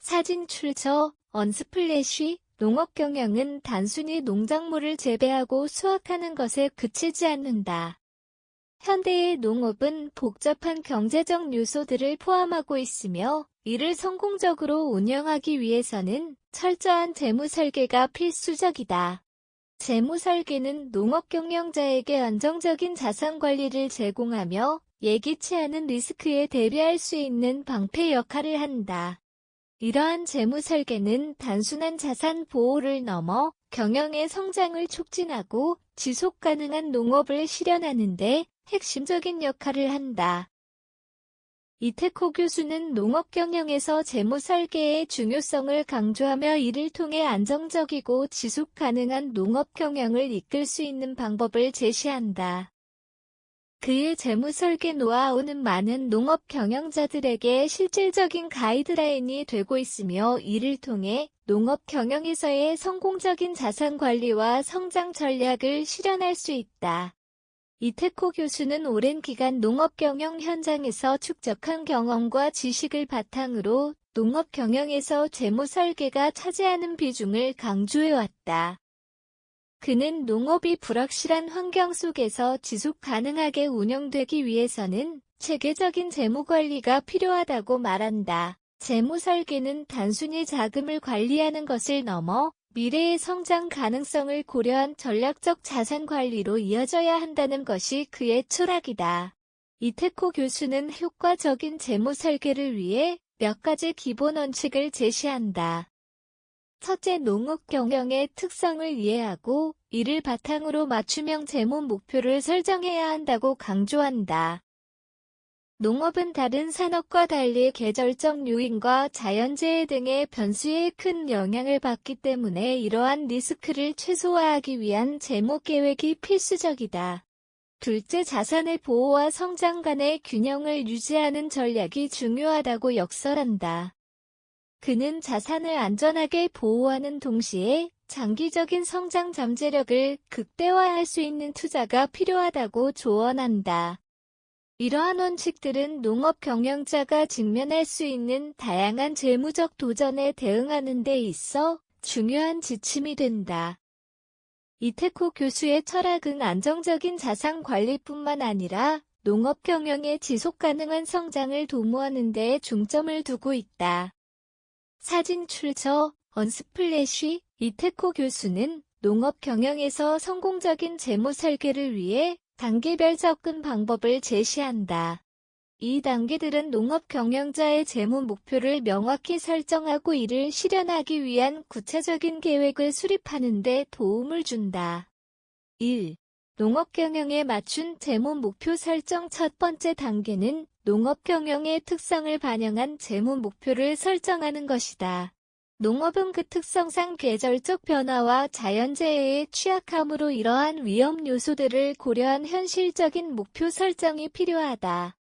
사진 출처 언스플래시. 농업 경영은 단순히 농작물을 재배하고 수확하는 것에 그치지 않는다. 현대의 농업은 복잡한 경제적 요소들을 포함하고 있으며 이를 성공적으로 운영하기 위해서는 철저한 재무 설계가 필수적이다. 재무 설계는 농업 경영자에게 안정적인 자산 관리를 제공하며 예기치 않은 리스크에 대비할 수 있는 방패 역할을 한다. 이러한 재무 설계는 단순한 자산 보호를 넘어 경영의 성장을 촉진하고 지속 가능한 농업을 실현하는 데 핵심적인 역할을 한다. 이태코 교수는 농업 경영에서 재무 설계의 중요성을 강조하며 이를 통해 안정적이고 지속 가능한 농업 경영을 이끌 수 있는 방법을 제시한다. 그의 재무 설계 노하우는 많은 농업 경영자들에게 실질적인 가이드라인이 되고 있으며 이를 통해 농업 경영에서의 성공적인 자산 관리와 성장 전략을 실현할 수 있다. 이태코 교수는 오랜 기간 농업 경영 현장에서 축적한 경험과 지식을 바탕으로 농업 경영에서 재무 설계가 차지하는 비중을 강조해왔다. 그는 농업이 불확실한 환경 속에서 지속 가능하게 운영되기 위해서는 체계적인 재무 관리가 필요하다고 말한다. 재무 설계는 단순히 자금을 관리하는 것을 넘어 미래의 성장 가능성을 고려한 전략적 자산 관리로 이어져야 한다는 것이 그의 철학이다. 이태코 교수는 효과적인 재무 설계를 위해 몇 가지 기본 원칙을 제시한다. 첫째, 농업 경영의 특성을 이해하고 이를 바탕으로 맞춤형 재무 목표를 설정해야 한다고 강조한다. 농업은 다른 산업과 달리 계절적 요인과 자연재해 등의 변수에 큰 영향을 받기 때문에 이러한 리스크를 최소화하기 위한 재무 계획이 필수적이다. 둘째, 자산의 보호와 성장 간의 균형을 유지하는 전략이 중요하다고 역설한다. 그는 자산을 안전하게 보호하는 동시에 장기적인 성장 잠재력을 극대화할 수 있는 투자가 필요하다고 조언한다. 이러한 원칙들은 농업 경영자가 직면할 수 있는 다양한 재무적 도전에 대응하는 데 있어 중요한 지침이 된다. 이태코 교수의 철학은 안정적인 자산 관리뿐만 아니라 농업 경영의 지속 가능한 성장을 도모하는 데 중점을 두고 있다. 사진 출처 언스플래시. 이태코 교수는 농업 경영에서 성공적인 재무 설계를 위해 단계별 접근 방법을 제시한다. 이 단계들은 농업 경영자의 재무 목표를 명확히 설정하고 이를 실현하기 위한 구체적인 계획을 수립하는 데 도움을 준다. 1. 농업 경영에 맞춘 재무 목표 설정. 첫 번째 단계는 농업 경영의 특성을 반영한 재무 목표를 설정하는 것이다. 농업은 그 특성상 계절적 변화와 자연재해에 취약하므로 이러한 위험 요소들을 고려한 현실적인 목표 설정이 필요하다.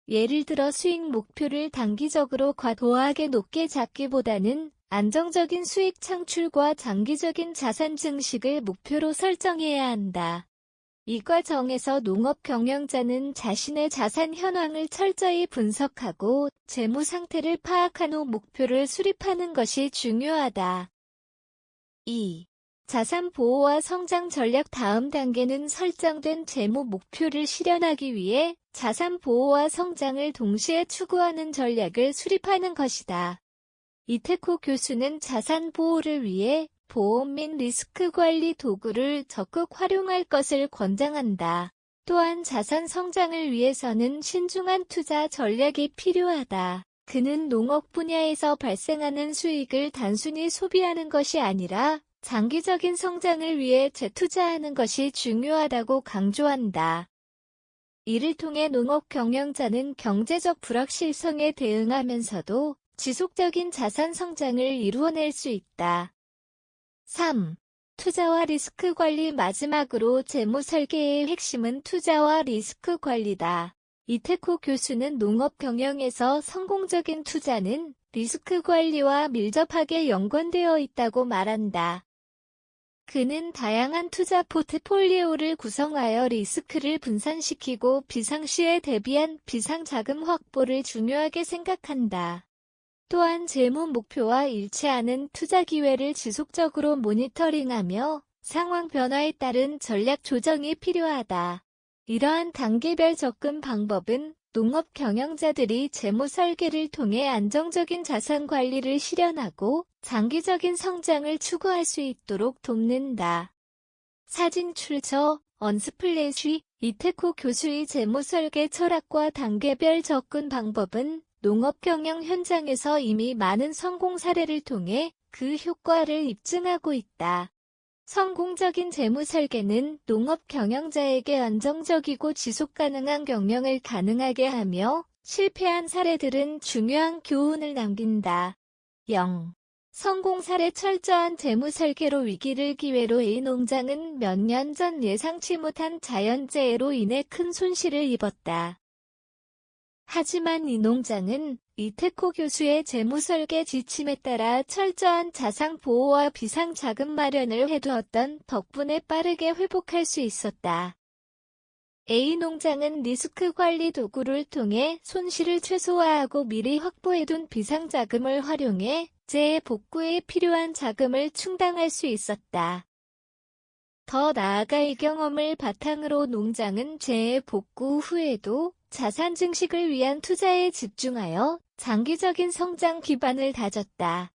예를 들어 수익 목표를 단기적으로 과도하게 높게 잡기보다는 안정적인 수익 창출과 장기적인 자산 증식을 목표로 설정해야 한다. 이 과정에서 농업 경영자는 자신의 자산 현황을 철저히 분석하고 재무 상태를 파악한 후 목표를 수립하는 것이 중요하다. 2. 자산 보호와 성장 전략. 다음 단계는 설정된 재무 목표를 실현하기 위해 자산 보호와 성장을 동시에 추구하는 전략을 수립하는 것이다. 이태코 교수는 자산 보호를 위해 보험 및 리스크 관리 도구를 적극 활용할 것을 권장한다. 또한 자산 성장을 위해서는 신중한 투자 전략이 필요하다. 그는 농업 분야에서 발생하는 수익을 단순히 소비하는 것이 아니라 장기적인 성장을 위해 재투자하는 것이 중요하다고 강조한다. 이를 통해 농업 경영자는 경제적 불확실성에 대응하면서도 지속적인 자산 성장을 이루어낼 수 있다. 3. 투자와 리스크 관리. 마지막으로 재무 설계의 핵심은 투자와 리스크 관리다. 이태코 교수는 농업 경영에서 성공적인 투자는 리스크 관리와 밀접하게 연관되어 있다고 말한다. 그는 다양한 투자 포트폴리오를 구성하여 리스크를 분산시키고 비상시에 대비한 비상자금 확보를 중요하게 생각한다. 또한 재무 목표와 일치하는 투자 기회를 지속적으로 모니터링하며 상황 변화에 따른 전략 조정이 필요하다. 이러한 단계별 접근 방법은 농업 경영자들이 재무 설계를 통해 안정적인 자산 관리를 실현하고 장기적인 성장을 추구할 수 있도록 돕는다. 사진 출처 언스플래시 이태코 교수의 재무 설계 철학과 단계별 접근 방법은 농업 경영 현장에서 이미 많은 성공 사례를 통해 그 효과를 입증하고 있다. 성공적인 재무 설계는 농업 경영자에게 안정적이고 지속 가능한 경영을 가능하게 하며 실패한 사례들은 중요한 교훈을 남긴다. 0. 성공 사례 철저한 재무 설계로 위기를 기회로 이 농장은 몇 년 전 예상치 못한 자연재해로 인해 큰 손실을 입었다. 하지만 이 농장은 이태코 교수의 재무 설계 지침에 따라 철저한 자산 보호와 비상 자금 마련을 해두었던 덕분에 빠르게 회복할 수 있었다. A 농장은 리스크 관리 도구를 통해 손실을 최소화하고 미리 확보해둔 비상 자금을 활용해 재해 복구에 필요한 자금을 충당할 수 있었다. 더 나아가 이 경험을 바탕으로 농장은 재해 복구 후에도 자산 증식을 위한 투자에 집중하여 장기적인 성장 기반을 다졌다.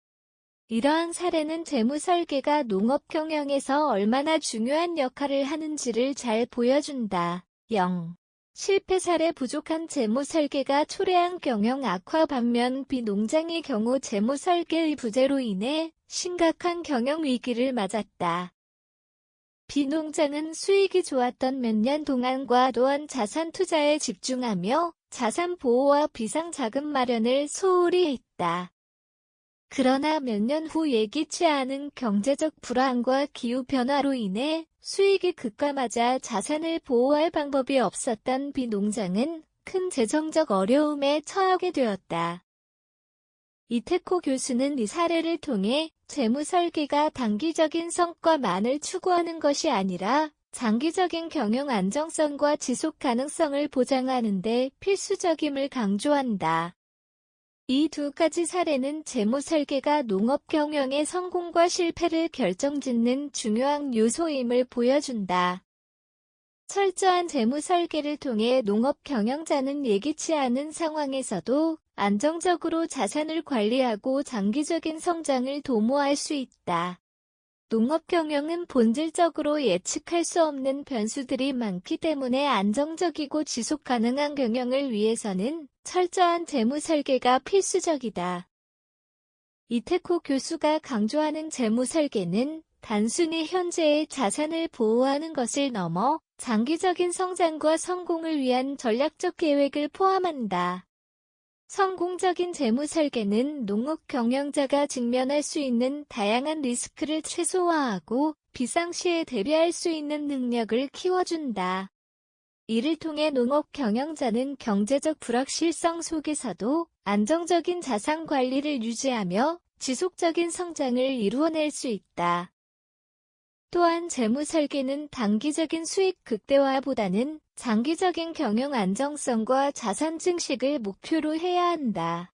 이러한 사례는 재무 설계가 농업 경영에서 얼마나 중요한 역할을 하는지를 잘 보여준다. 0. 실패 사례 부족한 재무 설계가 초래한 경영 악화 반면 B 농장의 경우 재무 설계의 부재로 인해 심각한 경영 위기를 맞았다. B 농장은 수익이 좋았던 몇 년 동안 과도한 자산 투자에 집중하며 자산 보호와 비상 자금 마련을 소홀히 했다. 그러나 몇 년 후 예기치 않은 경제적 불황과 기후 변화로 인해 수익이 급감하자 자산을 보호할 방법이 없었던 B 농장은 큰 재정적 어려움에 처하게 되었다. 이태코 교수는 이 사례를 통해 재무 설계가 단기적인 성과만을 추구하는 것이 아니라 장기적인 경영 안정성과 지속 가능성을 보장하는 데 필수적임을 강조한다. 이 두 가지 사례는 재무 설계가 농업 경영의 성공과 실패를 결정짓는 중요한 요소임을 보여준다. 철저한 재무 설계를 통해 농업 경영자는 예기치 않은 상황에서도 안정적으로 자산을 관리하고 장기적인 성장을 도모할 수 있다. 농업 경영은 본질적으로 예측할 수 없는 변수들이 많기 때문에 안정적이고 지속 가능한 경영을 위해서는 철저한 재무 설계가 필수적이다. 이태코 교수가 강조하는 재무 설계는 단순히 현재의 자산을 보호하는 것을 넘어 장기적인 성장과 성공을 위한 전략적 계획을 포함한다. 성공적인 재무 설계는 농업 경영자가 직면할 수 있는 다양한 리스크를 최소화하고 비상시에 대비할 수 있는 능력을 키워준다. 이를 통해 농업 경영자는 경제적 불확실성 속에서도 안정적인 자산 관리를 유지하며 지속적인 성장을 이루어낼 수 있다. 또한 재무 설계는 단기적인 수익 극대화보다는 장기적인 경영 안정성과 자산 증식을 목표로 해야 한다.